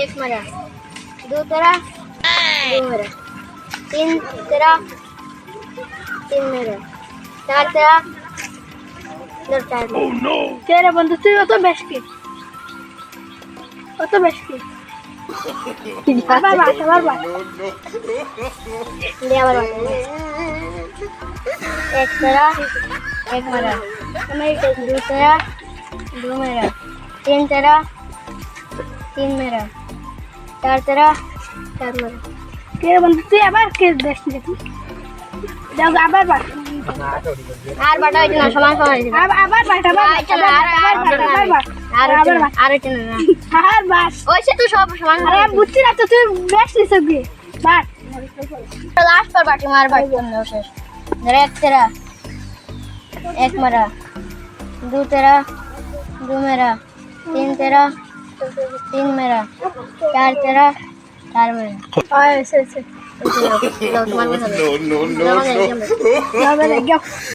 एक मेरा, दो तेरा, दो मेरा, तीन तेरा, तीन मेरा, चार तेरा, दो चार मेरा। तेरे बंधु তুই অত বেশ কি অত বেশ কি আবার বাট ले आवर बात। एक तेरा, एक मेरा, दो तेरा, दो मेरा, तीन तेरा, तीन मेरा, चार तेरा, चार मेरा। तेरे बंधु তুই আবার কে বেশ দেখি দাও আবার বাট আর বাটা হইছে না সমান সমান হইছে আবার বাট আর হইছে না আর বাস ওইছে তুই সব সমান আরে বুঝছি না তো তুই বেশ নিছ কি বাট लास्ट पर बाटी मार बाटी करने शेष मेरा एक तेरा एक मेरा दो तेरा दो मेरा तीन तेरा तीन मेरा चार तेरा चार मेरा ऐसे ऐसे लो तुम्हारे no, no, no, no. ना मैं गया